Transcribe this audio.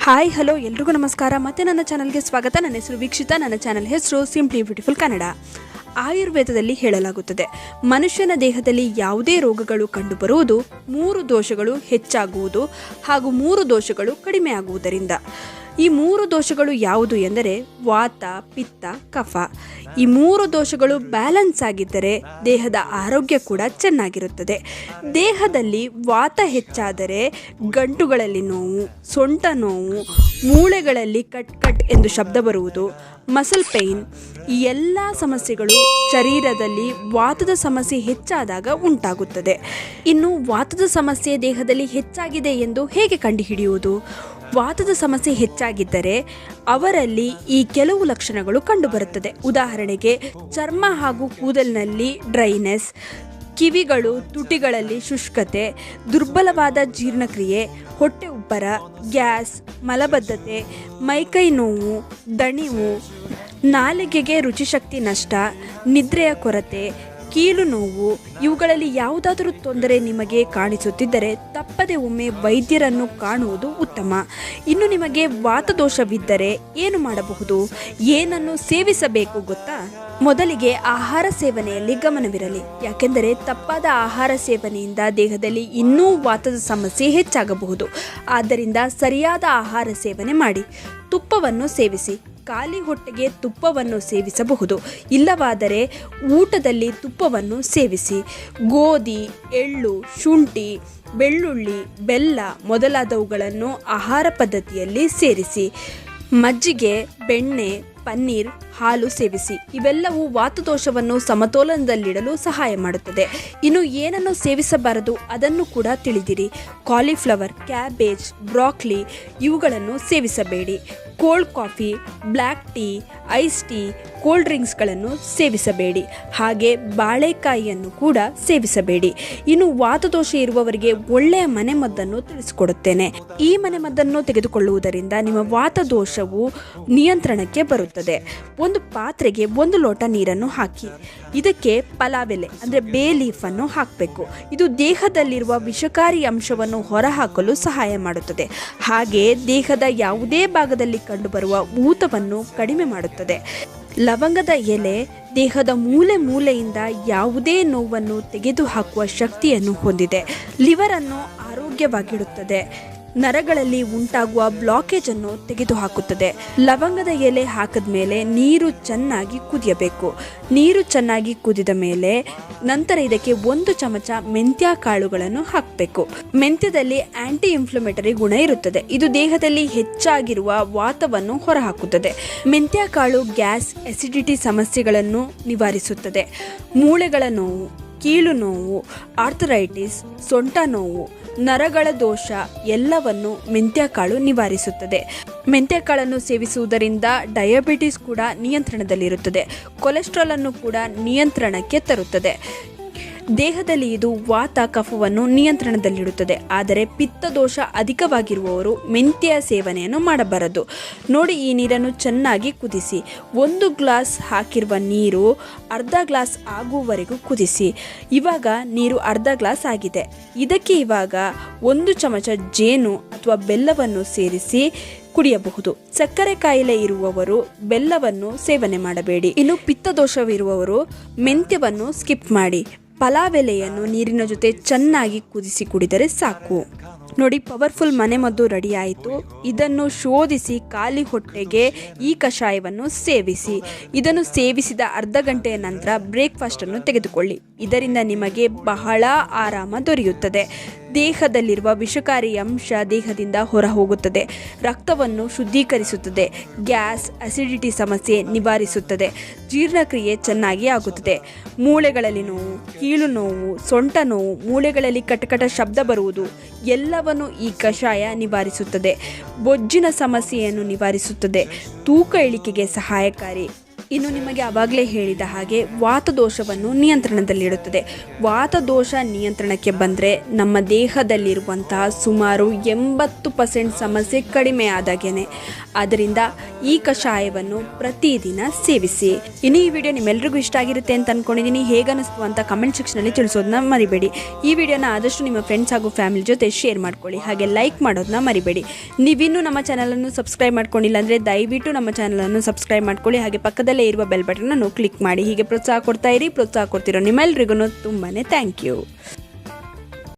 Hi hello ಎಲ್ರಿಗೂ ನಮಸ್ಕಾರ. ಮತ್ತೆ ನನ್ನ ಚಾನಲ್ಗೆ ಸ್ವಾಗತ. ನನ್ನ ಹೆಸರು ವೀಕ್ಷಿತಾ. ನನ್ನ ಚಾನಲ್ ಹೆಸರು ಸಿಂಪ್ಲಿ ಬ್ಯೂಟಿಫುಲ್ ಕನ್ನಡ. ಆಯುರ್ವೇದದಲ್ಲಿ ಹೇಳಲಾಗುತ್ತದೆ, ಮನುಷ್ಯನ ದೇಹದಲ್ಲಿ ಯಾವುದೇ ರೋಗಗಳು ಕಂಡುಬರುವುದು 3 ದೋಷಗಳು ಹೆಚ್ಚಾಗುವುದು ಹಾಗೂ 3 ದೋಷಗಳು ಕಡಿಮೆ ಆಗುವುದರಿಂದ. ಈ 3 ದೋಷಗಳು ಯಾವುದು ಎಂದರೆ ವಾತ, ಪಿತ್ತ, ಕಫ. ಈ 3 ದೋಷಗಳು ಬ್ಯಾಲೆನ್ಸ್ ಆಗಿದ್ದರೆ ದೇಹದ ಆರೋಗ್ಯ ಕೂಡ ಚೆನ್ನಾಗಿರುತ್ತದೆ. ದೇಹದಲ್ಲಿ ವಾತ ಹೆಚ್ಚಾದರೆ ಗಂಟುಗಳಲ್ಲಿ ನೋವು, ಸೊಂಟ ನೋವು, ಮೂಳೆಗಳಲ್ಲಿ ಕಟ್ ಕಟ್ ಎಂದು ಶಬ್ದ ಬರುವುದು, ಮಸಲ್ ಪೇಯ್ನ್, ಈ ಎಲ್ಲ ಸಮಸ್ಯೆಗಳು ಶರೀರದಲ್ಲಿ ವಾತದ ಸಮಸ್ಯೆ ಹೆಚ್ಚಾದಾಗ ಉಂಟಾಗುತ್ತದೆ. ಇನ್ನು ವಾತದ ಸಮಸ್ಯೆ ದೇಹದಲ್ಲಿ ಹೆಚ್ಚಾಗಿದೆ ಎಂದು ಹೇಗೆ ಕಂಡುಹಿಡಿಯುವುದು? ವಾತದ ಸಮಸ್ಯೆ ಹೆಚ್ಚಾಗಿದ್ದರೆ ಅವರಲ್ಲಿ ಈ ಕೆಲವು ಲಕ್ಷಣಗಳು ಕಂಡುಬರುತ್ತದೆ. ಉದಾಹರಣೆಗೆ ಚರ್ಮ ಹಾಗೂ ಕೂದಲಿನಲ್ಲಿ ಡ್ರೈನೆಸ್, ಕಿವಿಗಳು ತುಟಿಗಳಲ್ಲಿ ಶುಷ್ಕತೆ, ದುರ್ಬಲವಾದ ಜೀರ್ಣಕ್ರಿಯೆ, ಹೊಟ್ಟೆ ಉಬ್ಬರ, ಗ್ಯಾಸ್, ಮಲಬದ್ಧತೆ, ಮೈಕೈ ನೋವು, ದಣಿವು, ನಾಲಿಗೆಗೆ ರುಚಿಶಕ್ತಿ ನಷ್ಟ, ನಿದ್ರೆಯ ಕೊರತೆ, ಕೀಲು ನೋವು, ಇವುಗಳಲ್ಲಿ ಯಾವುದಾದರೂ ತೊಂದರೆ ನಿಮಗೆ ಕಾಣಿಸುತ್ತಿದ್ದರೆ ತಪ್ಪದೆ ಒಮ್ಮೆ ವೈದ್ಯರನ್ನು ಕಾಣುವುದು ಉತ್ತಮ. ಇನ್ನು ನಿಮಗೆ ವಾತದೋಷವಿದ್ದರೆ ಏನು ಮಾಡಬಹುದು? ಏನನ್ನು ಸೇವಿಸಬೇಕು ಗೊತ್ತಾ? ಮೊದಲಿಗೆ ಆಹಾರ ಸೇವನೆಯಲ್ಲಿ ಗಮನವಿರಲಿ. ಯಾಕೆಂದರೆ ತಪ್ಪಾದ ಆಹಾರ ಸೇವನೆಯಿಂದ ದೇಹದಲ್ಲಿ ಇನ್ನೂ ವಾತದ ಸಮಸ್ಯೆ ಹೆಚ್ಚಾಗಬಹುದು. ಆದ್ದರಿಂದ ಸರಿಯಾದ ಆಹಾರ ಸೇವನೆ ಮಾಡಿ. ತುಪ್ಪವನ್ನು ಸೇವಿಸಿ. ಖಾಲಿ ಹೊಟ್ಟೆಗೆ ತುಪ್ಪವನ್ನು ಸೇವಿಸಬಹುದು. ಇಲ್ಲವಾದರೆ ಊಟದಲ್ಲಿ ತುಪ್ಪವನ್ನು ಸೇವಿಸಿ. ಗೋಧಿ, ಎಳ್ಳು, ಶುಂಠಿ, ಬೆಳ್ಳುಳ್ಳಿ, ಬೆಲ್ಲ ಮೊದಲಾದವುಗಳನ್ನು ಆಹಾರ ಪದ್ಧತಿಯಲ್ಲಿ ಸೇರಿಸಿ. ಮಜ್ಜಿಗೆ, ಬೆಣ್ಣೆ, ಪನ್ನೀರ್, ಹಾಲು ಸೇವಿಸಿ. ಇವೆಲ್ಲವೂ ವಾತದೋಷವನ್ನು ಸಮತೋಲನದಲ್ಲಿಡಲು ಸಹಾಯ ಮಾಡುತ್ತದೆ. ಇನ್ನು ಏನನ್ನು ಸೇವಿಸಬಾರದು ಅದನ್ನು ಕೂಡ ತಿಳಿದಿರಿ. ಕಾಲಿಫ್ಲವರ್, ಕ್ಯಾಬೇಜ್, ಬ್ರಾಕ್ಲಿ ಇವುಗಳನ್ನು ಸೇವಿಸಬೇಡಿ. Cold coffee, black tea, ice tea, cold ಡ್ರಿಂಕ್ಸ್ಗಳನ್ನು ಸೇವಿಸಬೇಡಿ. ಹಾಗೆ ಬಾಳೆಕಾಯಿಯನ್ನು ಕೂಡ ಸೇವಿಸಬೇಡಿ. ಇನ್ನು ವಾತದೋಷ ಇರುವವರಿಗೆ ಒಳ್ಳೆಯ ಮನೆಮದ್ದನ್ನು ತಿಳಿಸಿಕೊಡುತ್ತೇನೆ. ಈ ಮನೆಮದ್ದನ್ನು ತೆಗೆದುಕೊಳ್ಳುವುದರಿಂದ ನಿಮ್ಮ ವಾತದೋಷವು ನಿಯಂತ್ರಣಕ್ಕೆ ಬರುತ್ತದೆ. ಒಂದು ಪಾತ್ರೆಗೆ 1 ಲೋಟ ನೀರನ್ನು ಹಾಕಿ. ಇದಕ್ಕೆ ಪಲಾವೆಲೆ ಅಂದರೆ ಬೇ ಲೀಫನ್ನು ಹಾಕಬೇಕು. ಇದು ದೇಹದಲ್ಲಿರುವ ವಿಷಕಾರಿ ಅಂಶವನ್ನು ಹೊರಹಾಕಲು ಸಹಾಯ ಮಾಡುತ್ತದೆ. ಹಾಗೆ ದೇಹದ ಯಾವುದೇ ಭಾಗದಲ್ಲಿ ಕಂಡುಬರುವ ಊತವನ್ನು ಕಡಿಮೆ ಮಾಡುತ್ತದೆ. ಲವಂಗದ ಎಲೆ ದೇಹದ ಮೂಲೆ ಮೂಲೆಯಿಂದ ಯಾವುದೇ ನೋವನ್ನು ತೆಗೆದುಹಾಕುವ ಶಕ್ತಿಯನ್ನು ಹೊಂದಿದೆ. ಲಿವರನ್ನು ಆರೋಗ್ಯವಾಗಿಡುತ್ತದೆ. ನರಗಳಲ್ಲಿ ಉಂಟಾಗುವ ಬ್ಲಾಕೇಜ್ ಅನ್ನು ತೆಗೆದುಹಾಕುತ್ತದೆ. ಲವಂಗದ ಎಲೆ ಹಾಕಿದ ಮೇಲೆ ನೀರು ಚೆನ್ನಾಗಿ ಕುದಿಯಬೇಕು. ನೀರು ಚೆನ್ನಾಗಿ ಕುದಿದ ಮೇಲೆ ನಂತರ ಇದಕ್ಕೆ 1 ಚಮಚ ಮೆಂತ್ಯ ಕಾಳುಗಳನ್ನು ಹಾಕಬೇಕು. ಮೆಂತ್ಯದಲ್ಲಿ ಆಂಟಿ ಇನ್ಫ್ಲಮೇಟರಿ ಗುಣ ಇರುತ್ತದೆ. ಇದು ದೇಹದಲ್ಲಿ ಹೆಚ್ಚಾಗಿರುವ ವಾತವನ್ನು ಹೊರಹಾಕುತ್ತದೆ. ಮೆಂತ್ಯ ಕಾಳು ಗ್ಯಾಸ್, ಅಸಿಡಿಟಿ ಸಮಸ್ಯೆಗಳನ್ನು ನಿವಾರಿಸುತ್ತದೆ. ಮೂಳೆಗಳ ನೋವು, ಕೀಲು ನೋವು, ಆರ್ಥರೈಟಿಸ್, ಸೊಂಟ ನೋವು, ನರಗಳ ದೋಷ ಎಲ್ಲವನ್ನು ಮೆಂತ್ಯಕಾಳು ನಿವಾರಿಸುತ್ತದೆ. ಮೆಂತ್ಯಕಾಳನ್ನು ಸೇವಿಸುವುದರಿಂದ ಡಯಾಬಿಟಿಸ್ ಕೂಡ ನಿಯಂತ್ರಣದಲ್ಲಿರುತ್ತದೆ. ಕೊಲೆಸ್ಟ್ರಾಲ್ ಅನ್ನು ಕೂಡ ನಿಯಂತ್ರಣಕ್ಕೆ ತರುತ್ತದೆ. ದೇಹದಲ್ಲಿ ಇದು ವಾತ, ಕಫವನ್ನು ನಿಯಂತ್ರಣದಲ್ಲಿಡುತ್ತದೆ. ಆದರೆ ಪಿತ್ತದೋಷ ಅಧಿಕವಾಗಿರುವವರು ಮೆಂತ್ಯ ಸೇವನೆಯನ್ನು ಮಾಡಬಾರದು. ನೋಡಿ, ಈ ನೀರನ್ನು ಚೆನ್ನಾಗಿ ಕುದಿಸಿ. 1 ಗ್ಲಾಸ್ ಹಾಕಿರುವ ನೀರು ಅರ್ಧ ಗ್ಲಾಸ್ ಆಗುವವರೆಗೂ ಕುದಿಸಿ. ಇವಾಗ ನೀರು ಅರ್ಧ ಗ್ಲಾಸ್ ಆಗಿದೆ. ಇದಕ್ಕೆ ಇವಾಗ 1 ಚಮಚ ಜೇನು ಅಥವಾ ಬೆಲ್ಲವನ್ನು ಸೇರಿಸಿ ಕುಡಿಯಬಹುದು. ಸಕ್ಕರೆ ಕಾಯಿಲೆ ಇರುವವರು ಬೆಲ್ಲವನ್ನು ಸೇವನೆ ಮಾಡಬೇಡಿ. ಇನ್ನು ಪಿತ್ತದೋಷವಿರುವವರು ಮೆಂತ್ಯವನ್ನು ಸ್ಕಿಪ್ ಮಾಡಿ. ಪಲಾವೆಲೆಯನ್ನು ನೀರಿನ ಜೊತೆ ಚೆನ್ನಾಗಿ ಕುದಿಸಿ ಕುಡಿದರೆ ಸಾಕು. ನೋಡಿ, ಪವರ್ಫುಲ್ ಮನೆಮದ್ದು ರೆಡಿ ಆಯಿತು. ಇದನ್ನು ಶೋಧಿಸಿ ಖಾಲಿ ಹೊಟ್ಟೆಗೆ ಈ ಕಷಾಯವನ್ನು ಸೇವಿಸಿ. ಇದನ್ನು ಸೇವಿಸಿದ ಅರ್ಧ ಗಂಟೆಯ ನಂತರ ಬ್ರೇಕ್ಫಾಸ್ಟನ್ನು ತೆಗೆದುಕೊಳ್ಳಿ. ಇದರಿಂದ ನಿಮಗೆ ಬಹಳ ಆರಾಮ ದೊರೆಯುತ್ತದೆ. ದೇಹದಲ್ಲಿರುವ ವಿಷಕಾರಿ ಅಂಶ ದೇಹದಿಂದ ಹೊರ ಹೋಗುತ್ತದೆ. ರಕ್ತವನ್ನು ಶುದ್ಧೀಕರಿಸುತ್ತದೆ. ಗ್ಯಾಸ್, ಅಸಿಡಿಟಿ ಸಮಸ್ಯೆ ನಿವಾರಿಸುತ್ತದೆ. ಜೀರ್ಣಕ್ರಿಯೆ ಚೆನ್ನಾಗಿ ಆಗುತ್ತದೆ. ಮೂಳೆಗಳಲ್ಲಿ ನೋವು, ಕೀಲು ನೋವು, ಸೊಂಟ ನೋವು, ಮೂಳೆಗಳಲ್ಲಿ ಕಟಕಟ ಶಬ್ದ ಬರುವುದು ಎಲ್ಲವನ್ನು ಈ ಕಷಾಯ ನಿವಾರಿಸುತ್ತದೆ. ಬೊಜ್ಜಿನ ಸಮಸ್ಯೆಯನ್ನು ನಿವಾರಿಸುತ್ತದೆ. ತೂಕ ಇಳಿಕೆಗೆ ಸಹಾಯಕಾರಿ. ಇನ್ನು ನಿಮಗೆ ಆವಾಗಲೇ ಹೇಳಿದ ಹಾಗೆ ವಾತದೋಷವನ್ನು ನಿಯಂತ್ರಣದಲ್ಲಿಡುತ್ತದೆ. ವಾತದೋಷ ನಿಯಂತ್ರಣಕ್ಕೆ ಬಂದರೆ ನಮ್ಮ ದೇಹದಲ್ಲಿರುವಂತಹ ಸುಮಾರು 80% ಸಮಸ್ಯೆ ಕಡಿಮೆ ಆದಾಗೇನೆ. ಆದ್ದರಿಂದ ಈ ಕಷಾಯವನ್ನು ಪ್ರತಿದಿನ ಸೇವಿಸಿ. ಇನ್ನು ಈ ವಿಡಿಯೋ ನಿಮ್ಮೆಲ್ರಿಗೂ ಇಷ್ಟ ಆಗಿರುತ್ತೆ ಅಂತ ಅನ್ಕೊಂಡಿದ್ದೀನಿ. ಹೇಗನ್ನಿಸ್ತು ಅಂತ ಕಮೆಂಟ್ ಸೆಕ್ಷನಲ್ಲಿ ತಿಳಿಸೋದನ್ನ ಮರಿಬೇಡಿ. ಈ ವಿಡಿಯೋನ ಆದಷ್ಟು ನಿಮ್ಮ ಫ್ರೆಂಡ್ಸ್ ಹಾಗೂ ಫ್ಯಾಮಿಲಿ ಜೊತೆ ಶೇರ್ ಮಾಡ್ಕೊಳ್ಳಿ, ಹಾಗೆ ಲೈಕ್ ಮಾಡೋದನ್ನ ಮರಿಬೇಡಿ. ನೀವಿನ್ನೂ ನಮ್ಮ ಚಾನಲನ್ನು ಸಬ್ಸ್ಕ್ರೈಬ್ ಮಾಡ್ಕೊಂಡಿಲ್ಲ ಅಂದರೆ ದಯವಿಟ್ಟು ನಮ್ಮ ಚಾನಲನ್ನು ಸಬ್ಸ್ಕ್ರೈಬ್ ಮಾಡ್ಕೊಳ್ಳಿ, ಹಾಗೆ ಪಕ್ಕದಲ್ಲೇ ಇರುವ ಬೆಲ್ ಬಟನನ್ನು ಕ್ಲಿಕ್ ಮಾಡಿ. ಹೀಗೆ ಪ್ರೋತ್ಸಾಹ ಕೊಡ್ತಾ ಇರಿ. ಪ್ರೋತ್ಸಾಹ ಕೊಡ್ತಿರೋ ನಿಮ್ಮೆಲ್ರಿಗೂ ತುಂಬಾ ಥ್ಯಾಂಕ್ ಯು.